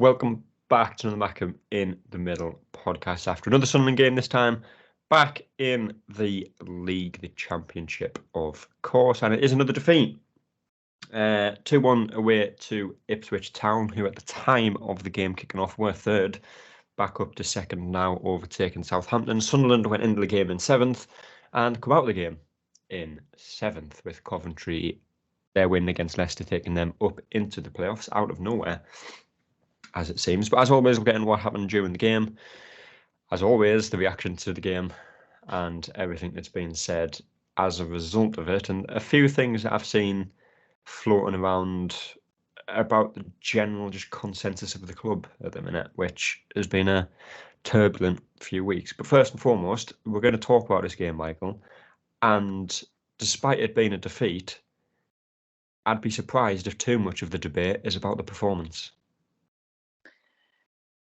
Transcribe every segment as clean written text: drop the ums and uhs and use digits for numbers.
Welcome back to another Mackem in the Middle podcast after another Sunderland game, this time back in the league, the championship, of course, and it is another defeat. 2-1 away to Ipswich Town, who at the time of the game kicking off were third, back up to second now, overtaking Southampton. Sunderland went into the game in seventh and come out of the game in seventh, with Coventry, their win against Leicester, taking them up into the playoffs out of nowhere, as it seems. But as always, we'll get into what happened during the game. As always, the reaction to the game and everything that's been said as a result of it, and a few things that I've seen floating around about the general just consensus of the club at the minute, which has been a turbulent few weeks. But first and foremost, we're going to talk about this game, Michael. And despite it being a defeat, I'd be surprised if too much of the debate is about the performance.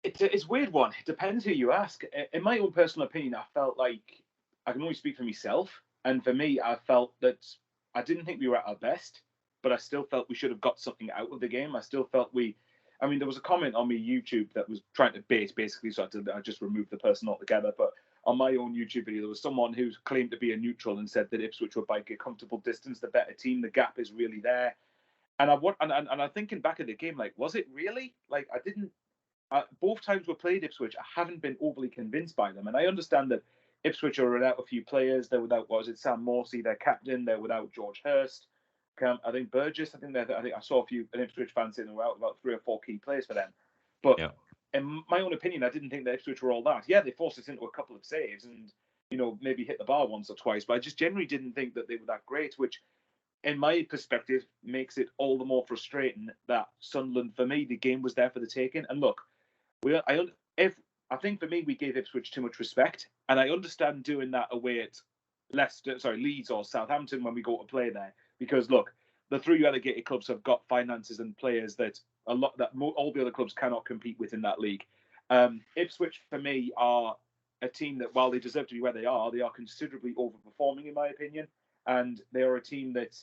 It's a weird one. It depends who you ask. In my own personal opinion, I felt like I can only speak for myself. And for me, I felt that I didn't think we were at our best, but I still felt we should have got something out of the game. I still felt there was a comment on my YouTube that was trying to bait, basically, so I just removed the person altogether. But on my own YouTube video, there was someone who claimed to be a neutral and said that Ipswich were by a comfortable distance, the better team. The gap is really there. And I'm thinking back at the game, like, was it really? Like, I didn't. Both times we played Ipswich, I haven't been overly convinced by them. And I understand that Ipswich are without a few players. They're without, Sam Morsey, their captain. They're without George Hurst. I think Burgess. I think I saw an Ipswich fans saying they were out about 3 or 4 key players for them. But in my own opinion, I didn't think that Ipswich were all that. Yeah, they forced us into a couple of saves and maybe hit the bar once or twice. But I just generally didn't think that they were that great, which, in my perspective, makes it all the more frustrating that Sunderland, for me, the game was there for the taking. And look, I think for me, we gave Ipswich too much respect, and I understand doing that away at Leeds or Southampton when we go to play there, because look, the 3 relegated clubs have got finances and players that all the other clubs cannot compete with in that league. Ipswich, for me, are a team that, while they deserve to be where they are considerably overperforming, in my opinion, and they are a team that,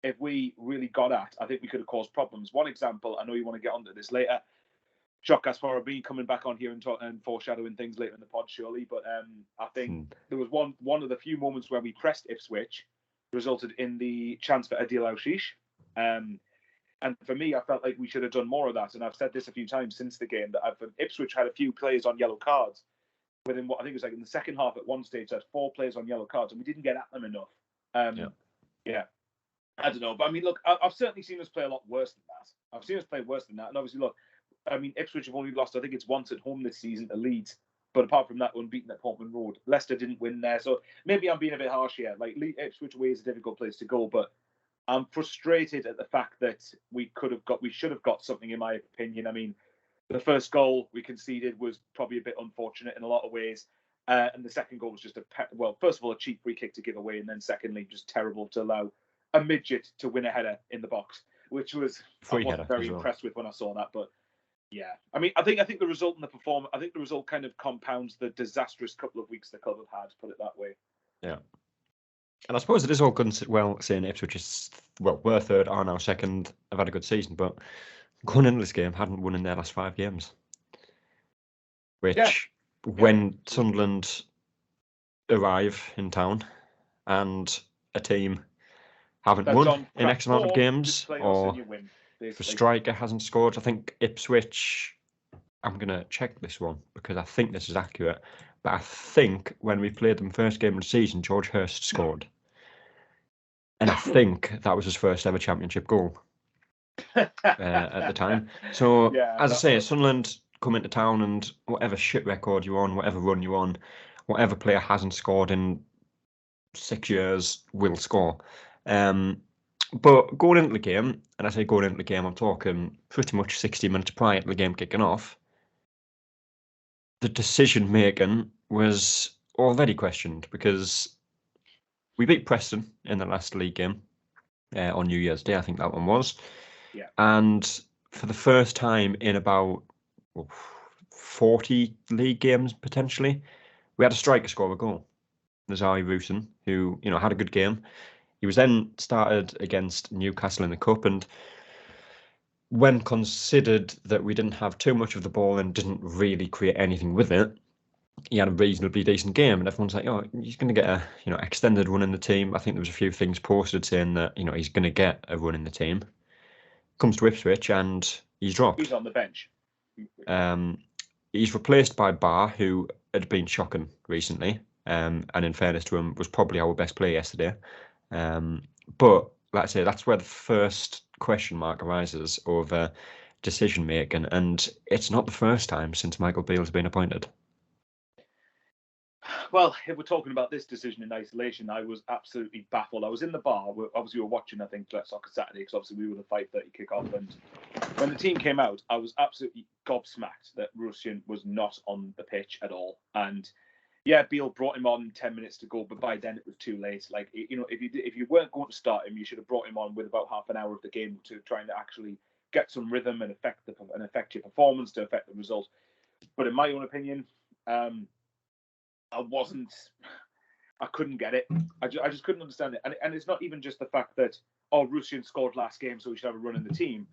if we really got at, I think we could have caused problems. One example, I know you want to get onto this later. Shock as far as me coming back on here and foreshadowing things later in the pod, surely. But I think there was one of the few moments where we pressed Ipswich, resulted in the chance for Adil Aushish. And for me, I felt like we should have done more of that. And I've said this a few times since the game, that Ipswich had a few players on yellow cards. Within what I think it was like in the second half at one stage, had 4 players on yellow cards, and we didn't get at them enough. Yeah. I don't know. But I mean, look, I've certainly seen us play a lot worse than that. I've seen us play worse than that. And obviously, look, I mean, Ipswich have only lost, I think it's once at home this season to Leeds. But apart from that, unbeaten at Portman Road. Leicester didn't win there. So maybe I'm being a bit harsh here. Like, Ipswich away is a difficult place to go. But I'm frustrated at the fact that we should have got something, in my opinion. I mean, the first goal we conceded was probably a bit unfortunate in a lot of ways. And the second goal was just first of all, a cheap free kick to give away. And then secondly, just terrible to allow a midget to win a header in the box, which was I wasn't very impressed with when I saw that. But yeah, I mean, I think the result and the performance, I think the result kind of compounds the disastrous couple of weeks the club have had, put it that way. Yeah. And I suppose it is all good saying Ipswich is, we're third, are now second, have had a good season, but going into this game, hadn't won in their last 5 games. Which, when Sunderland arrive in town and a team haven't won in X amount of games, or if a striker hasn't scored, I think Ipswich, I'm going to check this one because I think this is accurate, but I think when we played them first game of the season, George Hurst scored. And I think that was his first ever championship goal at the time. So, as I say, Sunderland come into town and whatever shit record you're on, whatever run you're on, whatever player hasn't scored in 6 years will score. But going into the game, and I say going into the game, I'm talking pretty much 60 minutes prior to the game kicking off, the decision making was already questioned because we beat Preston in the last league game on New Year's Day, I think that one was. Yeah. And for the first time in about 40 league games, potentially, we had a striker score a goal. Nazari Rusin, who, had a good game. He was then started against Newcastle in the Cup, and, when considered that we didn't have too much of the ball and didn't really create anything with it, he had a reasonably decent game, and everyone's like, "Oh, he's going to get a extended run in the team." I think there was a few things posted saying that he's going to get a run in the team. Comes to Ipswich and he's dropped. He's on the bench. He's replaced by Barr, who had been shocking recently, and in fairness to him, was probably our best player yesterday. But like I say, that's where the first question mark arises over decision making, and it's not the first time since Michael Beale's been appointed. Well, if we're talking about this decision in isolation, I was absolutely baffled. I was in the bar. Obviously, we were watching, I think, Let's Soccer Saturday, because obviously we were the 5:30 kickoff. And when the team came out, I was absolutely gobsmacked that Russian was not on the pitch at all. And yeah, Beale brought him on 10 minutes to go, but by then it was too late. Like, if you weren't going to start him, you should have brought him on with about half an hour of the game to try and actually get some rhythm and affect your performance, to affect the result. But in my own opinion, I couldn't get it. I just couldn't understand it. And it's not even just the fact that, Russian scored last game, so we should have a run in the team,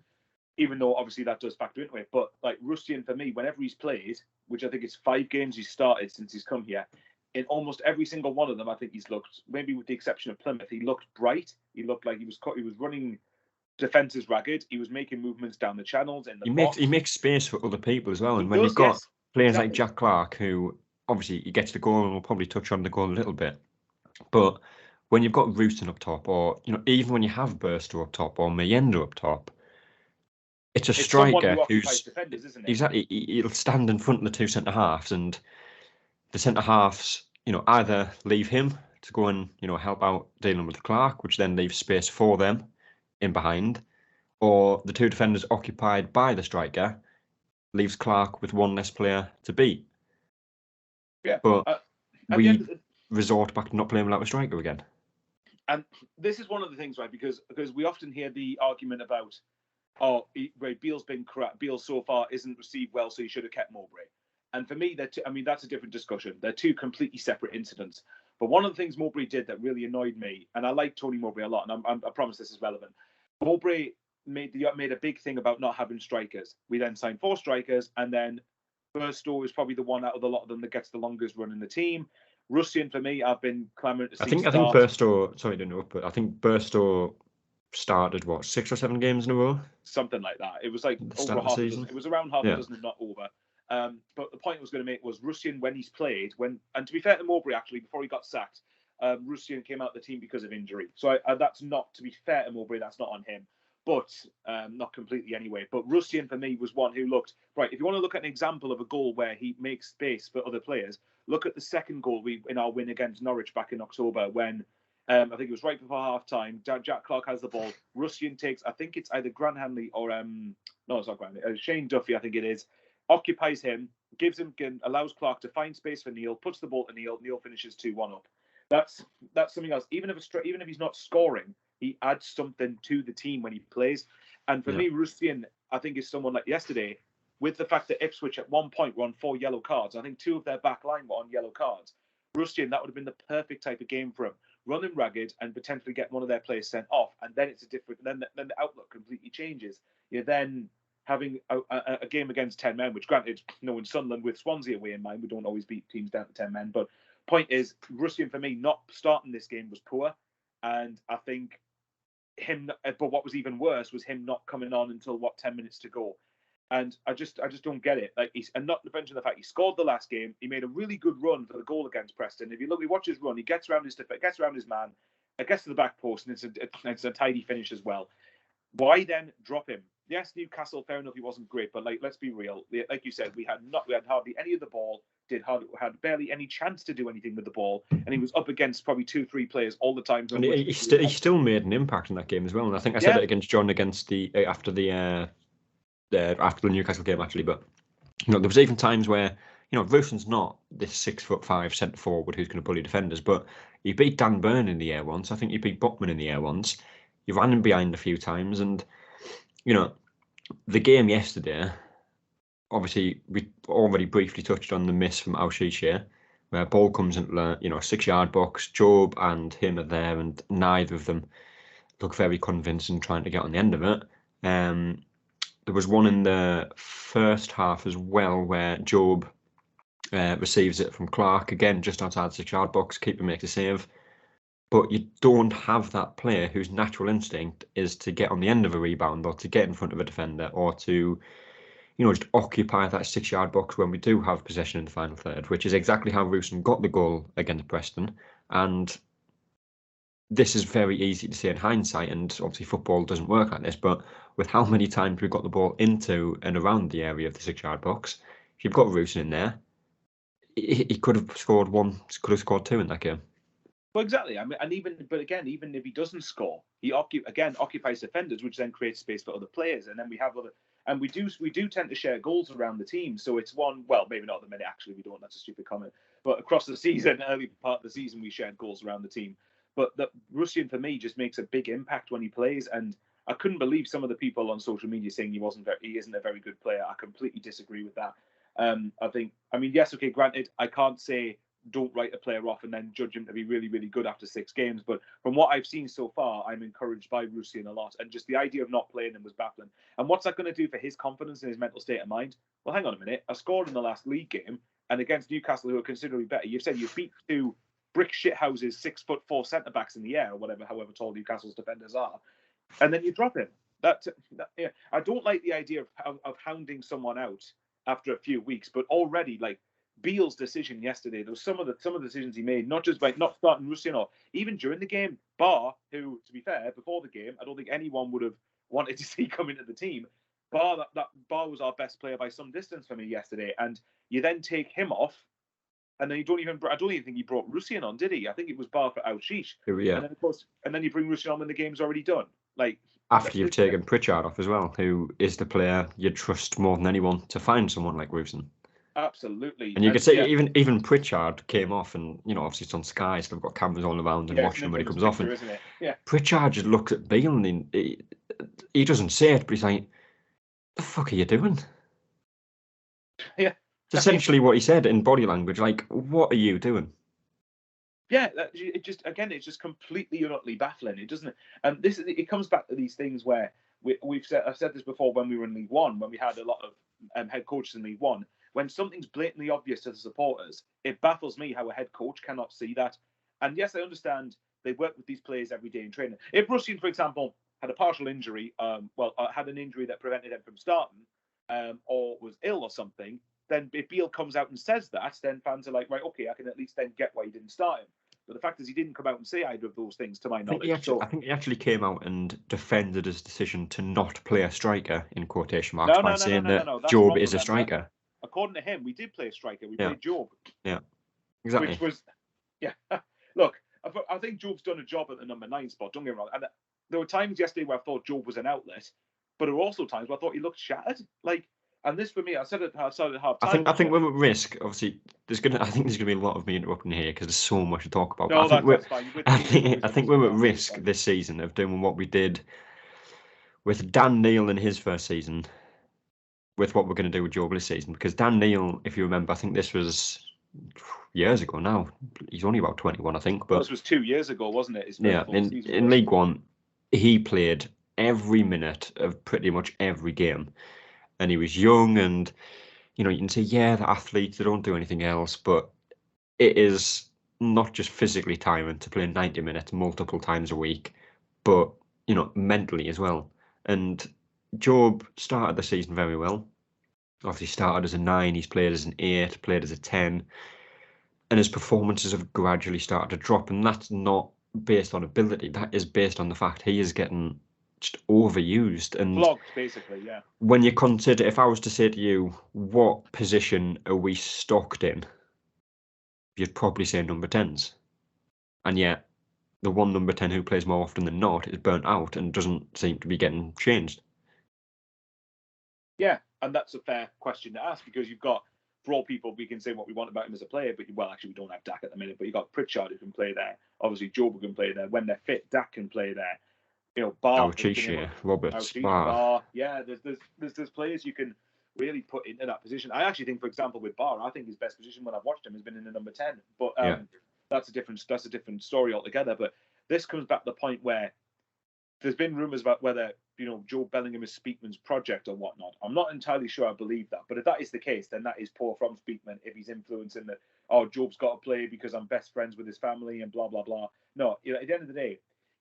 even though obviously that does factor into it. But like Russian, for me, whenever he's played, which I think it's 5 games he's started since he's come here, in almost every single one of them, I think he's looked, maybe with the exception of Plymouth, he looked bright. He looked like he was running defences ragged. He was making movements down the channels. He makes space for other people as well. And when you've got players like Jack Clark, who obviously he gets the goal, and we'll probably touch on the goal a little bit. But when you've got Rutan up top, or even when you have Burstow up top or Mayenda up top, it's a striker who's defenders, isn't it? Exactly. He'll stand in front of the 2 centre halves, and the centre halves, either leave him to go and help out dealing with Clark, which then leaves space for them in behind, or the 2 defenders occupied by the striker leaves Clark with 1 less player to beat. Yeah, but we resort back to not playing without a striker again. And this is one of the things, right? Because we often hear the argument about, Beale's been correct. Beale so far isn't received well, so he should have kept Mowbray. And for me, that's a different discussion. They're 2 completely separate incidents. But one of the things Mowbray did that really annoyed me, and I like Tony Mowbray a lot, and I promise this is relevant. Mowbray made a big thing about not having strikers. We then signed 4 strikers, and then Burstow is probably the one out of the lot of them that gets the longest run in the team. Russian, for me, I've been clamouring to see. I think Burstow. Sorry to interrupt, but I think Burstow started 6 or 7 games in a row, something like that. It was like over half a dozen. It was around half a dozen, if not over. But the point I was going to make was Russian, when he's played, and to be fair to Mowbray, actually, before he got sacked, Russian came out of the team because of injury. So that's not, to be fair to Mowbray, that's not on him. But not completely anyway. But Russian, for me, was one who looked, right, if you want to look at an example of a goal where he makes space for other players, look at the second goal in our win against Norwich back in October, when I think it was right before half-time, Jack Clark has the ball. Russian takes, I think it's either Grant Hanley or, no, it's not Grant Hanley, Shane Duffy, I think it is, occupies him, allows Clark to find space for Neil, puts the ball to Neil, Neil finishes 2-1 up. That's something else. Even if he's not scoring, he adds something to the team when he plays. And for me, Rustian, I think, is someone like yesterday, with the fact that Ipswich at one point were on 4 yellow cards. I think 2 of their back line were on yellow cards. Rustian, that would have been the perfect type of game for him. Run him ragged and potentially get one of their players sent off. And then it's then the outlook completely changes. You're then having a game against 10 men, which granted, in Sunderland with Swansea away in mind, we don't always beat teams down to 10 men. But point is, Rustian, for me, not starting this game was poor. And I think but what was even worse was him not coming on until 10 minutes to go. And I just don't get it. And not to mention the fact he scored the last game. He made a really good run for the goal against Preston. If you watch his run, he gets around his man, it gets to the back post, and it's a tidy finish as well. Why then drop him? Yes, Newcastle, fair enough, he wasn't great, but let's be real. Like you said, we had hardly any of the ball. Had barely any chance to do anything with the ball, and he was up against probably 2-3 players all the time. And he still made an impact in that game as well. And I think I said it against John after the Newcastle game actually. But there was even times where Rusin's not this 6'5" centre forward who's going to bully defenders, but he beat Dan Burn in the air once. I think he beat Buckman in the air once. He ran him behind a few times, and the game yesterday. Obviously, we already briefly touched on the miss from Al-Shisha, where ball comes into the 6-yard box. Job and him are there, and neither of them look very convincing trying to get on the end of it. There was one in the first half as well where Job receives it from Clark, again, just outside the 6-yard box. Keeper makes a save. But you don't have that player whose natural instinct is to get on the end of a rebound or to get in front of a defender or to, just occupy that 6-yard box when we do have possession in the final third, which is exactly how Rusyn got the goal against Preston. And this is very easy to see in hindsight, and obviously football doesn't work like this, but with how many times we've got the ball into and around the area of the 6-yard box, if you've got Rusyn in there, he could have scored one, could have scored two in that game. Well, exactly. I mean, and even if he doesn't score, he occupies defenders, which then creates space for other players, and then we have other. And we do tend to share goals around the team, so it's one. Well, maybe not at the minute. Actually, we don't. That's a stupid comment. But across the season, early part of the season, we shared goals around the team. But that Rusyn for me just makes a big impact when he plays, and I couldn't believe some of the people on social media saying he isn't a very good player. I completely disagree with that. Yes, okay, granted, I can't say don't write a player off and then judge him to be really, really good after 6 games. But from what I've seen so far, I'm encouraged by Rusyn a lot. And just the idea of not playing him was baffling. And what's that going to do for his confidence and his mental state of mind? Well, hang on a minute. I scored in the last league game, and against Newcastle, who are considerably better. You've said you beat 2 brick shit houses, 6'4" centre backs in the air, or whatever, however tall Newcastle's defenders are, and then you drop him. Yeah. I don't like the idea of hounding someone out after a few weeks, but already Beale's decision yesterday, there was some of the decisions he made, not just by not starting Rusyn or even during the game. Barr, who, to be fair, before the game, I don't think anyone would have wanted to see come into the team. Barr was our best player by some distance for me yesterday, and you then take him off, and then I don't even think he brought Rusyn on, did he? I think it was Barr for Ouchish. Yeah. And then of course, you bring Rusyn on when the game's already done. After you've taken Pritchard off as well, who is the player you trust more than anyone to find someone like Rusyn. Absolutely. And you could say even Pritchard came off, and obviously it's on Sky, so they've got cameras all around and watching him when he comes off. And Pritchard just looks at Beale and he doesn't say it, but he's like, "The fuck are you doing?" Yeah. It's essentially what he said in body language. Like, what are you doing? Yeah, it's just completely and utterly baffling. It doesn't, and it comes back to these things where I've said this before when we were in League One, when we had a lot of head coaches in League One. When something's blatantly obvious to the supporters, it baffles me how a head coach cannot see that. And yes, I understand they work with these players every day in training. If Rusyn, for example, had a partial injury, had an injury that prevented him from starting, or was ill or something, then if Beale comes out and says that, then fans are like, right, okay, I can at least then get why he didn't start him. But the fact is, he didn't come out and say either of those things, to my knowledge. I think he actually came out and defended his decision to not play a striker, in quotation marks, by saying that Job is a striker. According to him, we did play a striker. We played Job. Yeah, exactly. Which was, look, I think Job's done a job at the number 9 spot, don't get me wrong. And there were times yesterday where I thought Job was an outlet, but there were also times where I thought he looked shattered. And this for me, I said it at half time. I think we're at risk. Obviously, there's gonna be a lot of me interrupting here because there's so much to talk about. No, that's fine. I think we're at risk this season of doing what we did with Dan Neil in his first season, with what we're going to do with Job this season. Because Dan Neil, if you remember, I think this was years ago now. He's only about 21, I think. But this was 2 years ago, wasn't it? In League One, he played every minute of pretty much every game. And he was young, and you can say, yeah, the athletes, they don't do anything else, but it is not just physically tiring to play 90 minutes multiple times a week, but mentally as well. And Job started the season very well. Obviously started as a 9, he's played as an 8, played as a 10, and his performances have gradually started to drop. And that's not based on ability, that is based on the fact he is getting just overused and flogged, basically. Yeah. When you consider, if I was to say to you, what position are we stocked in, you'd probably say number 10s, and yet the one number 10 who plays more often than not is burnt out and doesn't seem to be getting changed. Yeah, and that's a fair question to ask, because you've got, for all people, we can say what we want about him as a player, but actually we don't have Dak at the minute, but you've got Pritchard who can play there, obviously Job who can play there, when they're fit Dak can play there. Barr, Roberts, Barr. Yeah, there's players you can really put into that position. I actually think, for example, with Barr, I think his best position when I've watched him has been in the number 10. But that's a different story altogether. But this comes back to the point where there's been rumours about whether Joe Bellingham is Speakman's project or whatnot. I'm not entirely sure I believe that, but if that is the case, then that is poor from Speakman if he's influencing that. Oh, Joe's got to play because I'm best friends with his family and blah blah blah. No, at the end of the day,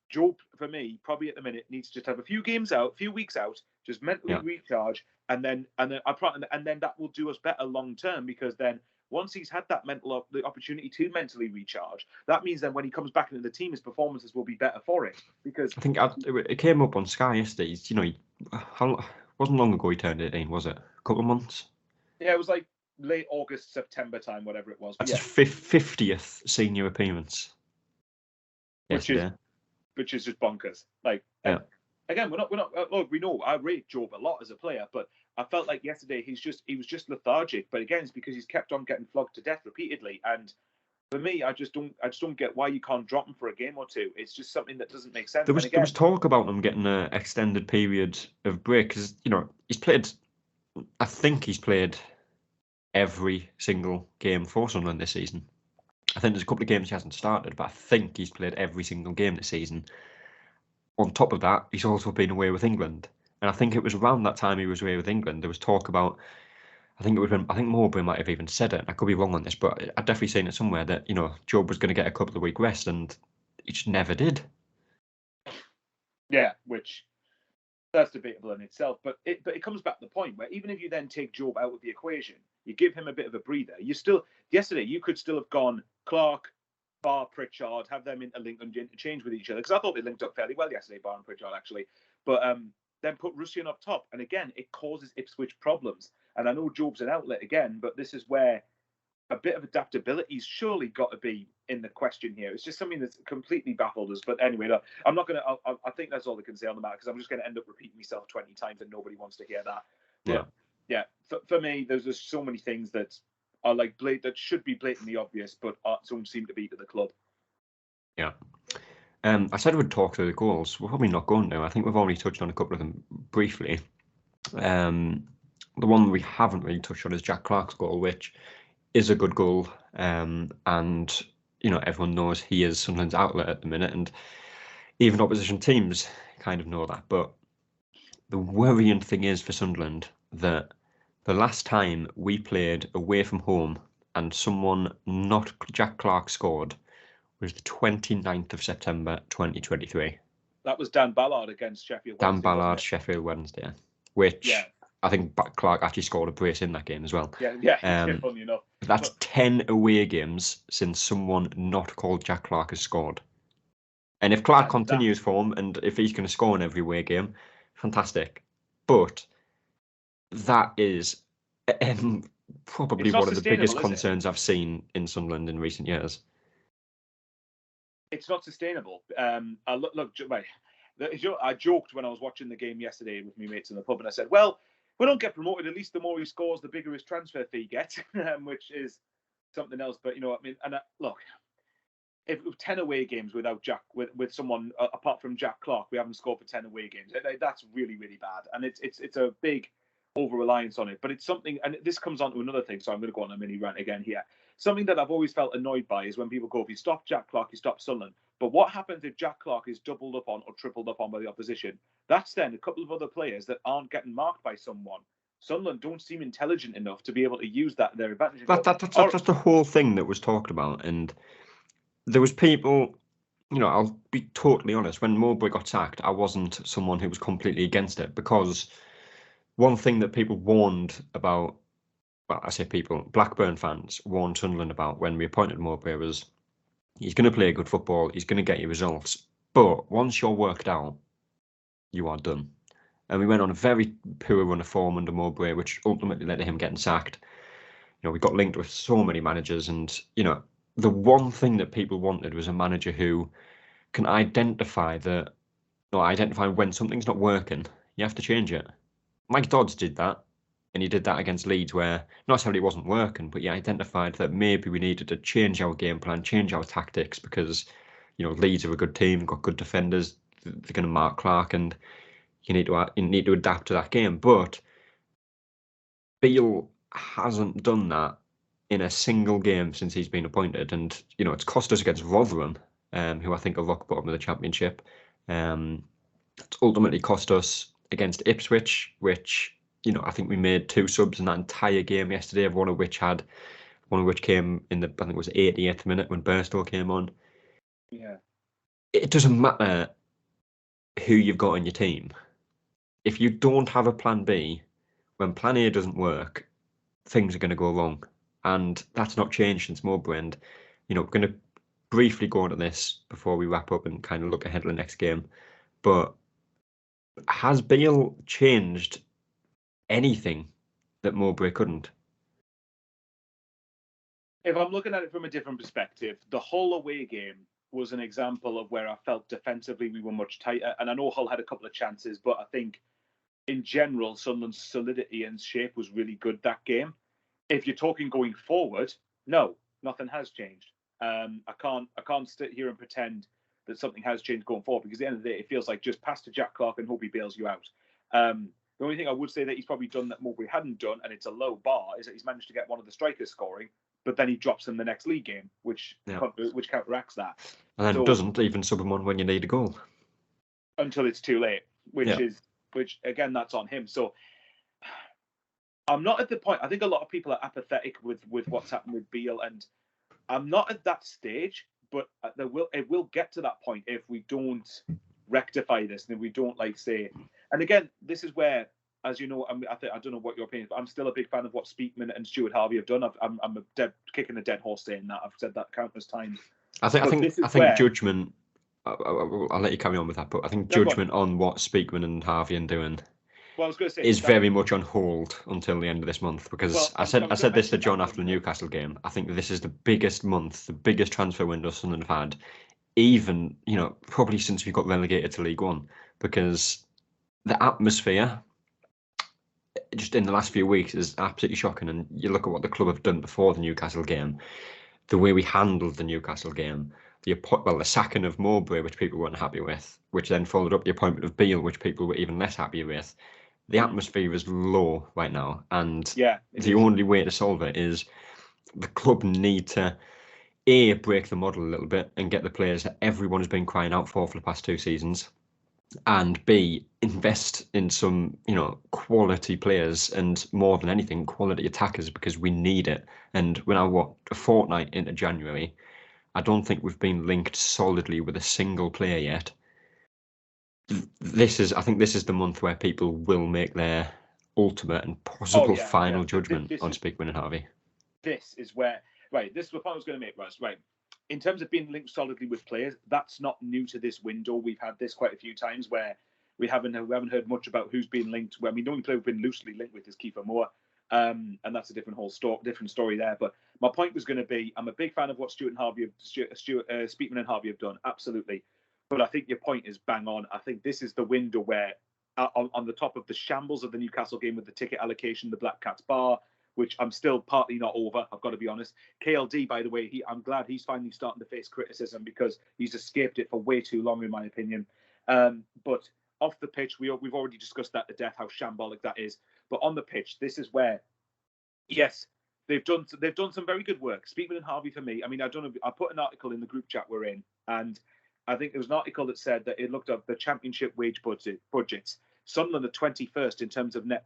Joe, for me, probably at the minute needs to just have a few weeks out, just mentally recharge, and then that will do us better long term, because then once he's had that the opportunity to mentally recharge, that means then when he comes back into the team, his performances will be better for it. Because I think it came up on Sky yesterday. Wasn't long ago he turned 18, was it? A couple of months? Yeah, it was like late August, September time, whatever it was. That's his 50th senior appearance. Which is just bonkers. Like, again, we're not. Look, we know I rate Job a lot as a player, but I felt like yesterday he was just lethargic. But again, it's because he's kept on getting flogged to death repeatedly. And for me, I just don't get why you can't drop him for a game or two. It's just something that doesn't make sense. There was talk about him getting an extended period of break, because he's played. I think he's played every single game for Sunderland this season. I think there's a couple of games he hasn't started, but I think he's played every single game this season. On top of that, he's also been away with England. And I think it was around that time he was away with England, there was talk about, I think Mowbray might have even said it, and I could be wrong on this, but I've definitely seen it somewhere that, Job was going to get a couple of week rest, and he just never did. Yeah, which that's debatable in itself. But it comes back to the point where even if you then take Job out of the equation, you give him a bit of a breather. Yesterday you could still have gone Clark, Barr, Pritchard, have them interlinked and interchange with each other, because I thought they linked up fairly well yesterday, Barr and Pritchard actually. But then put Russian up top, and again it causes Ipswich problems. And I know Job's an outlet again, but this is where a bit of adaptability's surely got to be in the question here. It's just something that's completely baffled us. But anyway, look, I'm not going to. I think that's all I can say on the matter, because I'm just going to end up repeating myself 20 times, and nobody wants to hear that. But, yeah. For me, there's just so many things that are like that should be blatantly obvious, but don't seem to be to the club. Yeah. I said we'd talk through the goals. We're probably not going to. I think we've already touched on a couple of them briefly. The one we haven't really touched on is Jack Clark's goal, which is a good goal, and everyone knows he is Sunderland's outlet at the minute, and even opposition teams kind of know that. But the worrying thing is for Sunderland that the last time we played away from home and someone not Jack Clark scored was the 29th of September 2023. That was Dan Ballard against Sheffield Wednesday. Dan Ballard, Sheffield Wednesday, which I think Clark actually scored a brace in that game as well. Yeah, funny enough. That's 10 away games since someone not called Jack Clark has scored. And if Clark continues form, and if he's going to score in every away game, fantastic. But that is probably one of the biggest concerns I've seen in Sunderland in recent years. It's not sustainable. I joked when I was watching the game yesterday with my mates in the pub, and I said, well, we don't get promoted. At least the more he scores, the bigger his transfer fee gets, which is something else. But look, if 10 away games without Jack, with someone apart from Jack Clark, we haven't scored for 10 away games. That's really, really bad, and it's a big over-reliance on it. But it's something, and this comes on to another thing. So I'm going to go on a mini rant again here. Something that I've always felt annoyed by is when people go, if you stop Jack Clark, you stop Sunderland. But what happens if Jack Clark is doubled up on or tripled up on by the opposition? That's then a couple of other players that aren't getting marked by someone. Sunderland don't seem intelligent enough to be able to use that to their advantage. That's the whole thing that was talked about. And there was people, I'll be totally honest, when Mowbray got sacked, I wasn't someone who was completely against it, because one thing that people warned about, well, I say people, Blackburn fans warned Sunderland about when we appointed Mowbray was, he's going to play good football, he's going to get you results, but once you're worked out, you are done. And we went on a very poor run of form under Mowbray, which ultimately led to him getting sacked. We got linked with so many managers, and the one thing that people wanted was a manager who can identify when something's not working, you have to change it. Mike Dodds did that, and he did that against Leeds, where not necessarily it wasn't working, but he identified that maybe we needed to change our game plan, change our tactics, because Leeds are a good team, got good defenders, they're going to mark Clark, and you need to adapt to that game. But Beale hasn't done that in a single game since he's been appointed, and it's cost us against Rotherham, who I think are rock bottom of the Championship. It's ultimately cost us against Ipswich, which, you know, I think we made 2 subs in that entire game yesterday, one of which came in the, I think it was 88th minute when Burstall came on. Yeah. It doesn't matter who you've got in your team. If you don't have a plan B, when plan A doesn't work, things are going to go wrong. And that's not changed since Mowbray. And, you know, we're going to briefly go into this before we wrap up and kind of look ahead to the next game. But has Beale changed anything that Mowbray couldn't? If I'm looking at it from a different perspective, the Hull away game was an example of where I felt defensively we were much tighter. And I know Hull had a couple of chances, but I think in general, Sunderland's solidity and shape was really good that game. If you're talking going forward, no, nothing has changed. I can't sit here and pretend that something has changed going forward, because at the end of the day, it feels like just pass to Jack Clark and hope he bails you out. The only thing I would say that he's probably done that Mowbray hadn't done, and it's a low bar, is that he's managed to get one of the strikers scoring, but then he drops him the next league game, which counteracts that. And then doesn't even sub him on when you need a goal. Until it's too late, which again, that's on him. So I'm not at the point. I think a lot of people are apathetic with what's happened with Beale, and I'm not at that stage. But it will get to that point if we don't rectify this, and if we don't say. And again, this is where, as you know, I don't know what your opinion is, but I'm still a big fan of what Speakman and Stuart Harvey have done. I'm kicking a dead horse saying that. I've said that countless times. I think judgment. I'll let you carry on with that, but I think judgment on what Speakman and Harvey are doing is very much on hold until the end of this month, because I said this to John after the Newcastle game. I think this is the biggest month, the biggest transfer window Sunderland have had, even, you know, probably since we got relegated to League One, because the atmosphere just in the last few weeks is absolutely shocking. And you look at what the club have done before the Newcastle game, the way we handled the Newcastle game, the sacking of Mowbray, which people weren't happy with, which then followed up the appointment of Beale, which people were even less happy with. The atmosphere is low right now, and the only way to solve it is the club need to A, break the model a little bit and get the players that everyone has been crying out for the past 2 seasons, and B, invest in some, you know, quality players, and more than anything, quality attackers, because we need it. And we're now, a fortnight into January, I don't think we've been linked solidly with a single player yet. I think this is the month where people will make their ultimate and possible final judgment on Speakman and Harvey. This is where, this is the point I was going to make, Russ. In terms of being linked solidly with players, that's not new to this window. We've had this quite a few times where we haven't heard much about who's been linked. Well, I mean, the only player we've been loosely linked with is Kiefer Moore, and that's a different story there. But my point was going to be, I'm a big fan of what Speakman and Harvey have done, absolutely. But I think your point is bang on. I think this is the window where, on the top of the shambles of the Newcastle game with the ticket allocation, the Black Cats bar, which I'm still partly not over, I've got to be honest. KLD, by the way, I'm glad he's finally starting to face criticism, because he's escaped it for way too long, in my opinion. But off the pitch, we've already discussed that to death, how shambolic that is. But on the pitch, this is where, yes, they've done some very good work. Speakman and Harvey, for me, I mean, I don't know. I put an article in the group chat we're in, and I think there was an article that said that it looked up the championship wage budgets. Sunderland are 21st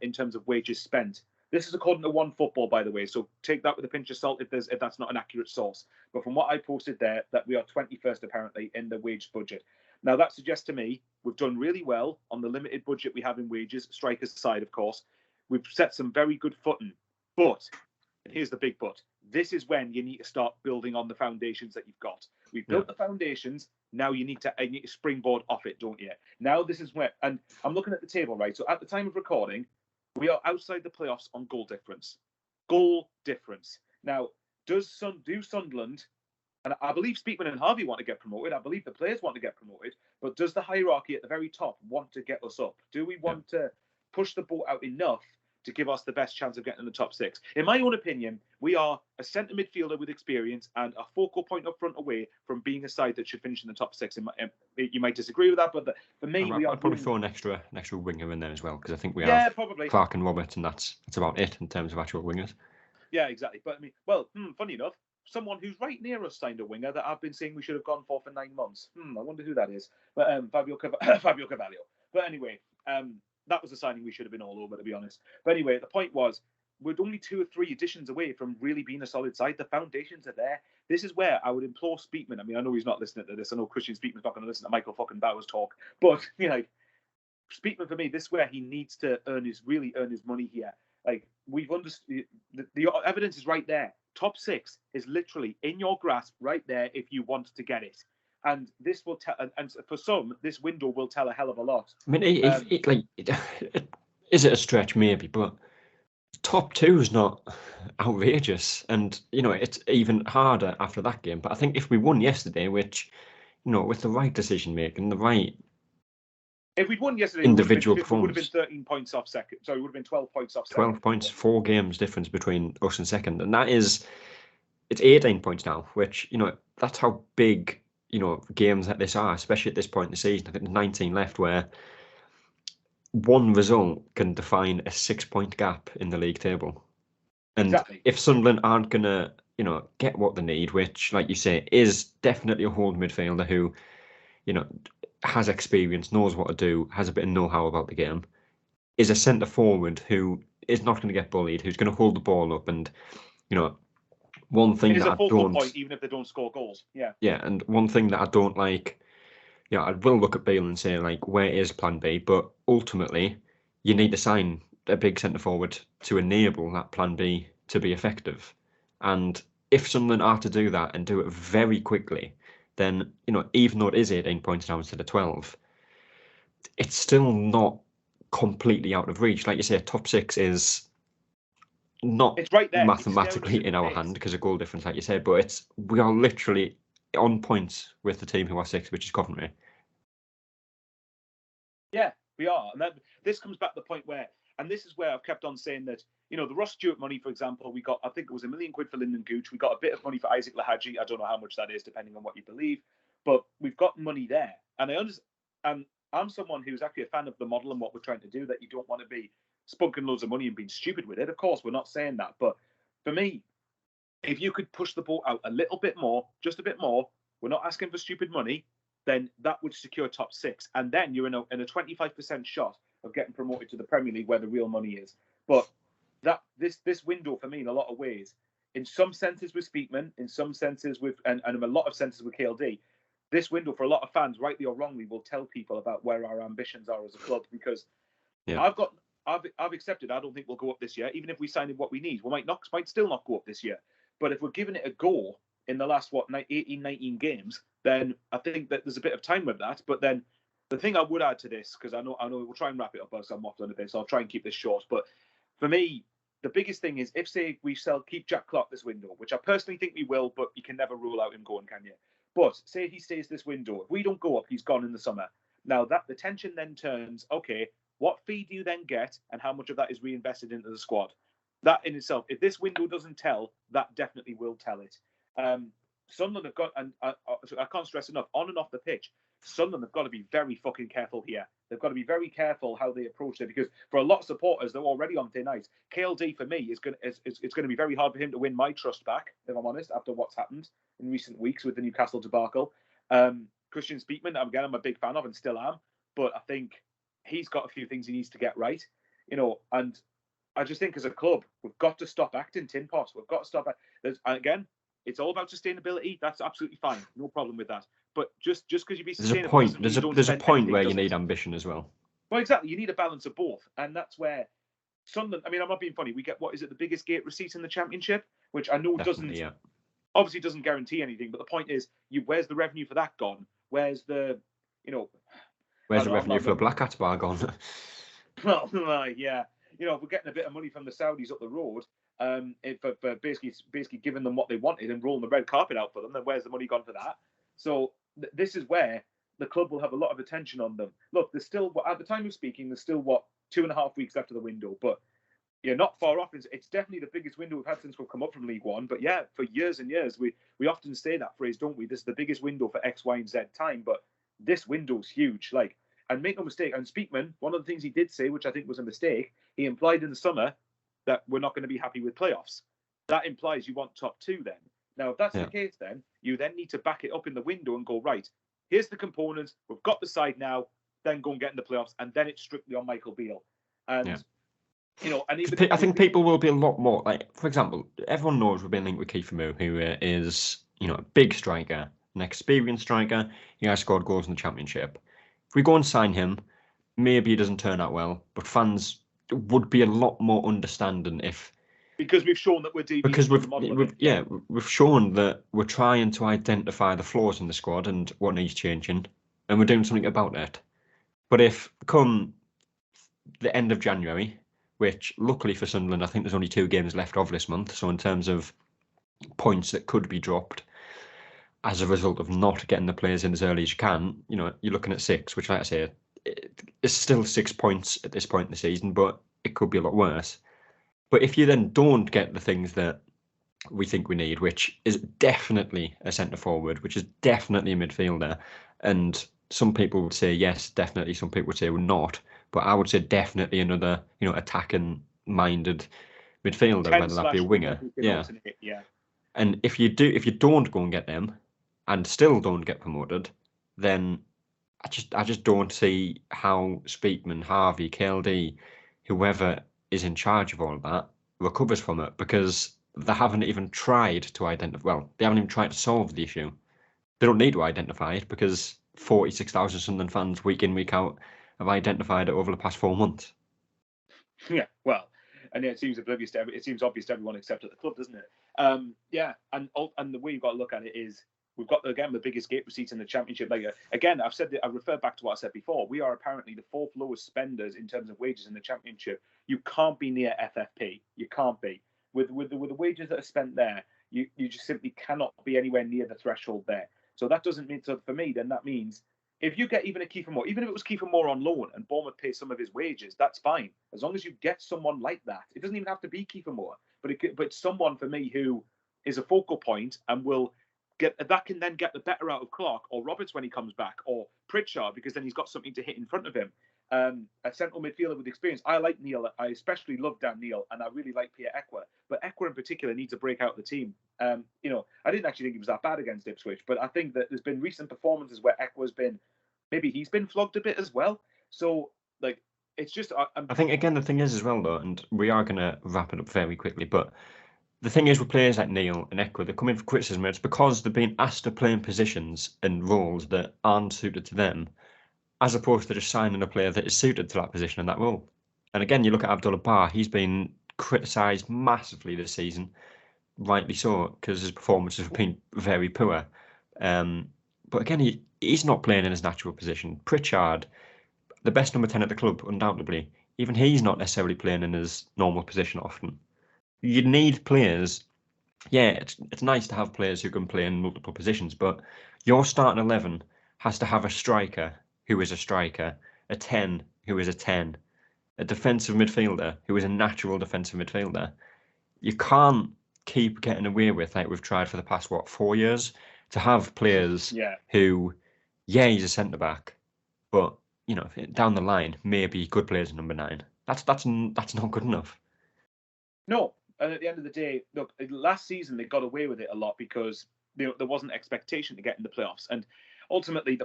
in terms of wages spent. This is according to One Football, by the way, so take that with a pinch of salt if that's not an accurate source. But from what I posted there, that we are 21st apparently in the wage budget. Now that suggests to me we've done really well on the limited budget we have in wages, strikers aside, of course. We've set some very good footing. But, and here's the big but, this is when you need to start building on the foundations that you've got. We've built the foundations. Now you need to springboard off it, don't you? Now this is where, and I'm looking at the table, right? So at the time of recording, we are outside the playoffs on goal difference. Goal difference. Now, do Sunderland, and I believe Speakman and Harvey want to get promoted. I believe the players want to get promoted. But does the hierarchy at the very top want to get us up? Do we want to push the boat out enough to give us the best chance of getting in the top 6? In my own opinion, we are a centre midfielder with experience and a focal point up front away from being a side that should finish in the top 6. You might disagree with that, but for me, I'd probably throw an extra winger in there as well, because I think we have probably Clark and Roberts, and that's about it in terms of actual wingers. Yeah, exactly. But I mean, funny enough, someone who's right near us signed a winger that I've been saying we should have gone for 9 months. I wonder who that is. But Fabio Carvalho. But anyway, that was a signing we should have been all over, to be honest. But anyway, the point was, we're only 2 or 3 additions away from really being a solid side. The foundations are there. This is where I would implore Speakman. I mean, I know he's not listening to this. I know Christian Speakman's not going to listen to Michael fucking Bowers talk. But, you know, Speakman, for me, this is where he needs to really earn his money here. Like, we've understood, the evidence is right there. Top 6 is literally in your grasp right there if you want to get it. And this will tell, and for some, this window will tell a hell of a lot. I mean, is it a stretch? Maybe, but top 2 is not outrageous, and you know it's even harder after that game. But I think if we won yesterday, which you know, with the right decision making, the right if we'd won yesterday, individual it would have been 13 points off second. So it would have been 12 points off second. 12 points, 4 games difference between us and second, and that is, it's 18 points now. Which you know, that's how big you know games that this are, especially at this point in the season. I think there's 19 left, where one result can define a 6-point gap in the league table. And exactly. If Sunderland aren't going to, you know, get what they need, which, like you say, is definitely a hold midfielder who, you know, has experience, knows what to do, has a bit of know-how about the game, is a centre forward who is not going to get bullied, who's going to hold the ball up. And, you know, one thing that I don't... point, even if they don't score goals. Yeah. Yeah, and one thing that I don't like... Yeah, I will look at Bale and say, like, where is plan B? But ultimately, you need to sign a big centre forward to enable that plan B to be effective. And if Sunderland are to do that and do it very quickly, then, you know, even though it is 18 points now instead of 12, it's still not completely out of reach. Like you say, top 6 is not it's right there. Mathematically in our hand because of goal difference, like you said, but we are literally on points with the team who are 6th, which is Coventry. Yeah, we are. And this comes back to the point where, and this is where I've kept on saying that, you know, the Ross Stewart money, for example, we got, I think it was £1 million for Lyndon Gooch. We got a bit of money for Isaac Lahaji. I don't know how much that is, depending on what you believe, but we've got money there. And I understand, I'm someone who's actually a fan of the model and what we're trying to do, that you don't want to be spunking loads of money and being stupid with it. Of course, we're not saying that. But for me, if you could push the ball out a little bit more, just a bit more, we're not asking for stupid money, then that would secure top 6. And then you're in a 25% shot of getting promoted to the Premier League where the real money is. But this window for me, in a lot of ways, in some senses with Speakman, in some senses with, and in a lot of senses with KLD, this window for a lot of fans, rightly or wrongly, will tell people about where our ambitions are as a club. Because I've accepted, I don't think we'll go up this year, even if we sign in what we need. We might still not go up this year. But if we're giving it a go in the last 18, 19 games, then I think that there's a bit of time with that. But then the thing I would add to this, because I know we'll try and wrap it up as I'm off on a bit, so I'll try and keep this short. But for me, the biggest thing is, if say we keep Jack Clark this window, which I personally think we will, but you can never rule out him going, can you? But say he stays this window, if we don't go up, he's gone in the summer. Now that the tension then turns, okay, what fee do you then get, and how much of that is reinvested into the squad? That in itself, if this window doesn't tell, that definitely will tell it. Sunderland have got, and I can't stress enough, on and off the pitch, Sunderland have got to be very fucking careful here. They've got to be very careful how they approach it, because for a lot of supporters, they're already on thin ice. KLD, for me, it's going to be very hard for him to win my trust back, if I'm honest, after what's happened in recent weeks with the Newcastle debacle. Christian Speakman, again, I'm a big fan of and still am, but I think he's got a few things he needs to get right, you know, and I just think as a club, we've got to stop acting tin pot. We've got to stop. Again, it's all about sustainability. That's absolutely fine. No problem with that. But just because you be sustainable, there's a point where you need ambition as well. Well, exactly. You need a balance of both. And that's where Sunderland, I mean, I'm not being funny. We get, what is it, the biggest gate receipts in the Championship, which I know obviously doesn't guarantee anything. But the point is, where's the revenue for that gone? Where's the, you know... Where's the revenue for a Black Hat bar gone? Well, yeah. You know, if we're getting a bit of money from the Saudis up the road, for basically giving them what they wanted and rolling the red carpet out for them, then where's the money gone for that? So this is where the club will have a lot of attention on them. Look, there's still, at the time of speaking, there's still, 2.5 weeks after the window, but you're not far off. It's definitely the biggest window we've had since we've come up from League One. But yeah, for years and years, we often say that phrase, don't we? This is the biggest window for X, Y, and Z time, but this window's huge. Like, and make no mistake, and Speakman, one of the things he did say, which I think was a mistake, he implied in the summer that we're not going to be happy with playoffs. That implies you want top 2 then. Now, if that's the case, then you then need to back it up in the window and go, right, here's the components. We've got the side now. then go and get in the playoffs, and then it's strictly on Michael Beale. And and even I think people will be a lot more like, for example, everyone knows we've been linked with Kiefer Moore, who is a big striker, an experienced striker. He has scored goals in the Championship. If we go and sign him, maybe it doesn't turn out well, but fans would be a lot more understanding because we've shown that we're deviating because from the model. we've shown that we're trying to identify the flaws in the squad and what needs changing, and we're doing something about it. But if come the end of January, which luckily for Sunderland, I think there's only 2 games left of this month, so in terms of points that could be dropped as a result of not getting the players in as early as you can, you're looking at 6, which, like I say, it's still 6 points at this point in the season, but it could be a lot worse. But if you then don't get the things that we think we need, which is definitely a centre forward, which is definitely a midfielder, and some people would say yes, definitely. Some people would say we're not, but I would say definitely another, attacking-minded midfielder, whether that be a winger. Yeah. And if you don't go and get them, and still don't get promoted, then I just don't see how Speakman, Harvey, KLD, whoever is in charge of all that, recovers from it, because they haven't even tried to identify. Well, they haven't even tried to solve the issue. They don't need to identify it because 46,000 Sunderland fans, week in, week out, have identified it over the past 4 months. Yeah, well, and it seems obvious to everyone except at the club, doesn't it? And the way you've got to look at it is we've got, again, the biggest gate receipts in the Championship. Like, again, I've said that, I refer back to what I said before. We are apparently the 4th lowest spenders in terms of wages in the Championship. You can't be near FFP. You can't be. With the wages that are spent there, you just simply cannot be anywhere near the threshold there. So that doesn't mean, so for me, then that means if you get even a Kiefer Moore, even if it was Kiefer Moore on loan and Bournemouth pays some of his wages, that's fine. As long as you get someone like that. It doesn't even have to be Kiefer Moore, but someone for me who is a focal point and will can then get the better out of Clark or Roberts when he comes back, or Pritchard, because then he's got something to hit in front of him. A central midfielder with experience. I like Neil. I especially love Dan Neil, and I really like Pierre Ekwa. But Ekwa in particular needs a break out of the team. I didn't actually think he was that bad against Ipswich, but I think that there's been recent performances where Ekwa's been, maybe he's been flogged a bit as well. So, like, it's just... I think, again, the thing is as well, though, and we are going to wrap it up very quickly, but the thing is with players like Neil and Ekwa, they come in for criticism. It's because they're being asked to play in positions and roles that aren't suited to them, as opposed to just signing a player that is suited to that position and that role. And again, you look at Abdullah Bar, he's been criticised massively this season, rightly so, because his performances have been very poor. But again, he's not playing in his natural position. Pritchard, the best number 10 at the club, undoubtedly, even he's not necessarily playing in his normal position often. You need players. Yeah, it's nice to have players who can play in multiple positions, but your starting 11 has to have a striker who is a striker, a 10 who is a 10, a defensive midfielder who is a natural defensive midfielder. You can't keep getting away with, like we've tried for the past, 4 years, to have players who, he's a centre-back, but, down the line, maybe good players in number 9. That's not good enough. No. And at the end of the day, look, last season they got away with it a lot because there wasn't expectation to get in the playoffs. And ultimately, the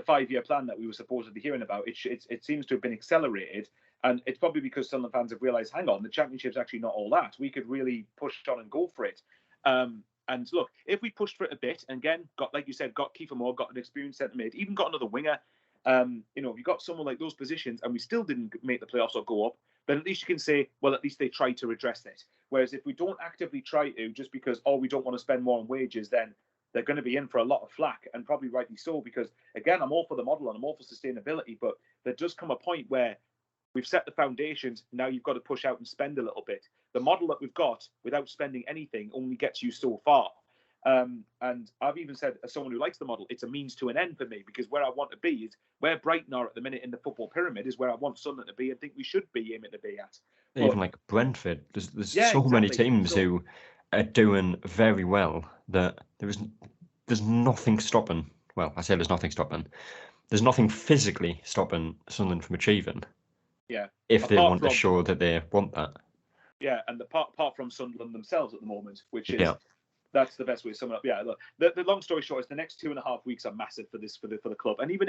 5-year plan that we were supposedly hearing about, it seems to have been accelerated. And it's probably because Sunderland fans have realised, hang on, the Championship's actually not all that. We could really push on and go for it. And look, if we pushed for it a bit, and again, like you said, got Kiefer Moore, got an experienced centre mid, even got another winger, if you got someone like those positions and we still didn't make the playoffs or go up, then at least you can say, well, at least they tried to redress it. Whereas if we don't actively try to, just because, we don't want to spend more on wages, then they're going to be in for a lot of flack, and probably rightly so, because, again, I'm all for the model and I'm all for sustainability, but there does come a point where we've set the foundations, now you've got to push out and spend a little bit. The model that we've got, without spending anything, only gets you so far. And I've even said, as someone who likes the model, it's a means to an end for me, because where I want to be is where Brighton are at the minute in the football pyramid is where I want Sunderland to be and think we should be aiming to be at. Even like Brentford, there's so many teams who are doing very well that there's nothing stopping. Well, I say there's nothing stopping. There's nothing physically stopping Sunderland from achieving. Yeah. If they want to show that they want that. Yeah, and apart from Sunderland themselves at the moment, which is that's the best way to sum it up. Yeah, look, the long story short is the next 2.5 weeks are massive for the club. And even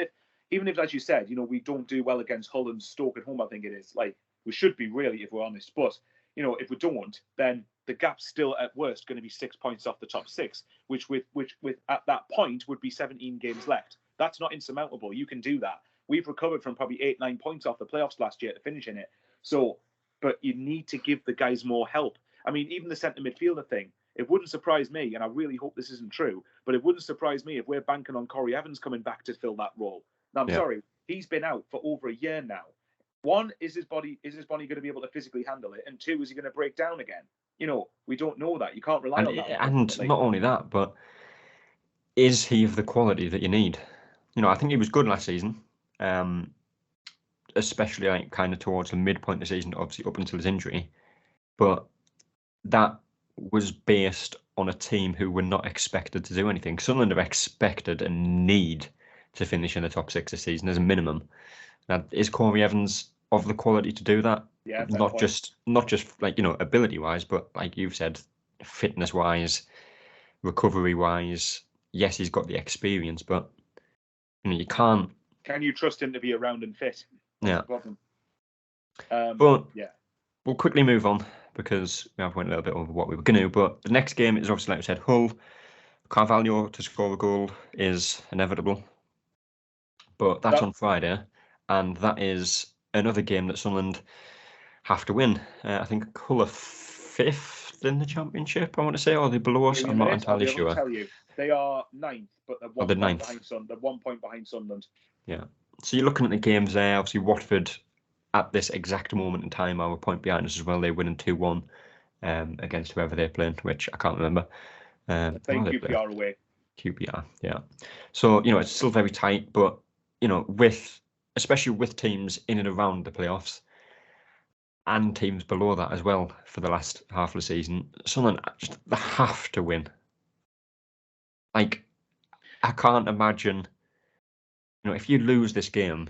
even if, as you said, we don't do well against Hull and Stoke at home, I think it is. Like, we should be really, if we're honest. But, if we don't, then the gap's still at worst going to be 6 points off the top six, which at that point would be 17 games left. That's not insurmountable. You can do that. We've recovered from probably 8-9 points off the playoffs last year to finish in it. So, but you need to give the guys more help. I mean, even the centre midfielder thing, it wouldn't surprise me, and I really hope this isn't true, but it wouldn't surprise me if we're banking on Corey Evans coming back to fill that role. Now, I'm sorry, he's been out for over a year now. One, is his body going to be able to physically handle it? And two, is he going to break down again? We don't know that. You can't rely on that. And not only that, but is he of the quality that you need? I think he was good last season, especially like kind of towards the midpoint of the season, obviously up until his injury. But that was based on a team who were not expected to do anything. Sunderland have expected and need to finish in the top six this season as a minimum. Now, is Corey Evans of the quality to do that? Yeah, not just like ability wise, but like you've said, fitness wise, recovery wise. Yes, he's got the experience, but you can't. Can you trust him to be around and fit? That's the problem. But we'll quickly move on because we have went a little bit over what we were going to. But the next game is obviously, like we said, Hull. Carvalho to score a goal is inevitable, but that's on Friday, and that is another game that Sunderland have to win. I think Hull are 5th in the Championship, I want to say, or are they below us? I'm not entirely sure. I'll tell you. They are 9th, but they're 1 point behind Sunderland. They're 1 point behind Sunderland. Yeah. So you're looking at the games there. Obviously, Watford, at this exact moment in time, are a point behind us as well. They're winning 2-1 against whoever they're playing, which I can't remember. I think QPR away. QPR, yeah. So, it's still very tight, but, especially with teams in and around the playoffs and teams below that as well for the last half of the season, Sunderland, they have to win. Like, I can't imagine, if you lose this game,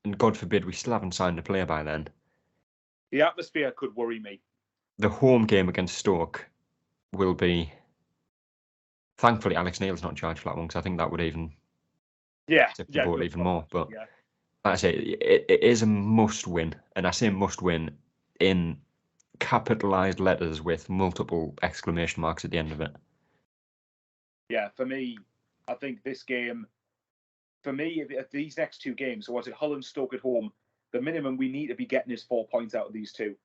and God forbid we still haven't signed a player by then. The atmosphere could worry me. The home game against Stoke will be. Thankfully, Alex Neil's not charged for that one because I think that would even tip the boat even more. But like I say, it is a must win, and I say must win in capitalised letters with multiple exclamation marks at the end of it. Yeah, for me, I think this game. For me, if these next two games, so was it Hull and Stoke at home? The minimum we need to be getting is 4 points out of these two.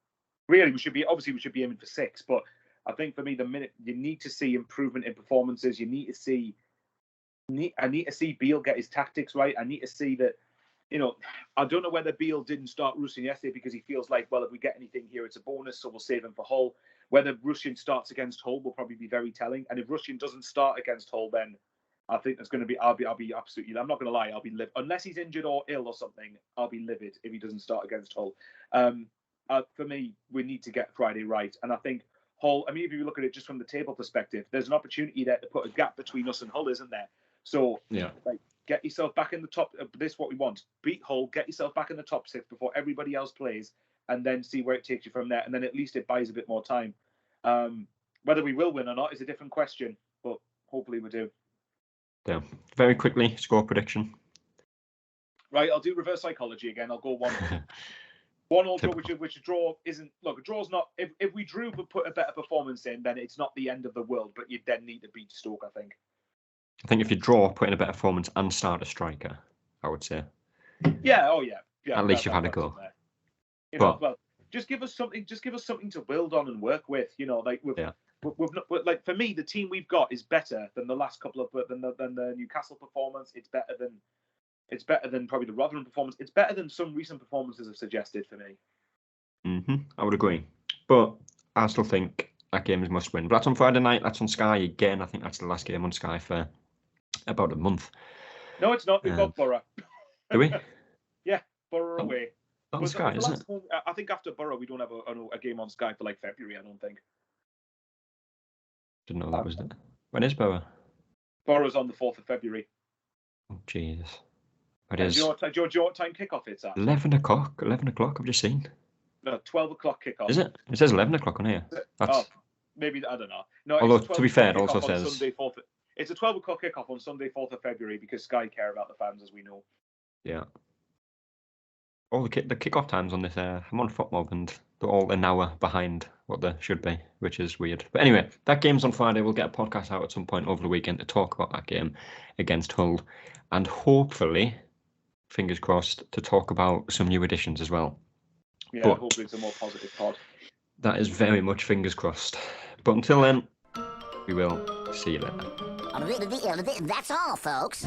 Really, we should be aiming for 6, but. I think for me, the minute you need to see improvement in performances, you need to see. I need to see Beale get his tactics right. I need to see that. I don't know whether Beale didn't start Rushin yesterday because he feels like, well, if we get anything here, it's a bonus, so we'll save him for Hull. Whether Rushin starts against Hull will probably be very telling. And if Rushin doesn't start against Hull, then I think there's going to be. I'll be absolutely. I'm not going to lie. I'll be livid unless he's injured or ill or something. I'll be livid if he doesn't start against Hull. For me, we need to get Friday right, and I think. Hull, I mean, if you look at it just from the table perspective, there's an opportunity there to put a gap between us and Hull, isn't there? So, get yourself back in the top. This is what we want. Beat Hull, get yourself back in the top 6 before everybody else plays, and then see where it takes you from there. And then at least it buys a bit more time. Whether we will win or not is a different question, but hopefully we do. Yeah. Very quickly, score prediction. Right, I'll do reverse psychology again. I'll go 1-1. 1-1 draw, which a draw isn't. Look, a draw's not. If we drew but put a better performance in, then it's not the end of the world. But you then need to beat Stoke, I think. I think if you draw, put in a better performance and start a striker, I would say. Yeah. Oh yeah. Yeah. At least you've had a go. Well, just give us something. Just give us something to build on and work with. We've not, like for me, the team we've got is better than the last couple of than the Newcastle performance. It's better than probably the Rotherham performance. It's better than some recent performances have suggested for me. I would agree. But I still think that game is must win. But that's on Friday night. That's on Sky again. I think that's the last game on Sky for about a month. No, it's not. We've got Borough. Do we? Yeah, Borough away. On Sky, isn't it? I think after Borough, we don't have a game on Sky for like February, I don't think. Didn't know that was it. When is Borough? Borough's on the 4th of February. Oh, Jesus. It is. Do you know what time kickoff it's at? 11 o'clock. 11 o'clock, I've just seen. No, 12 o'clock kickoff. Is it? It says 11 o'clock on here. Maybe, I don't know. No, although, to be fair, it also says... It's a 12 o'clock kickoff on Sunday, 4th of February, because Sky care about the fans, as we know. Yeah. All the kick-off times on this, I'm on FotMob, and they're all an hour behind what they should be, which is weird. But anyway, that game's on Friday. We'll get a podcast out at some point over the weekend to talk about that game against Hull, and hopefully, fingers crossed, to talk about some new additions as well. Yeah, but hopefully it's a more positive pod. That is very much fingers crossed. But until then, we will see you later. That's all, folks.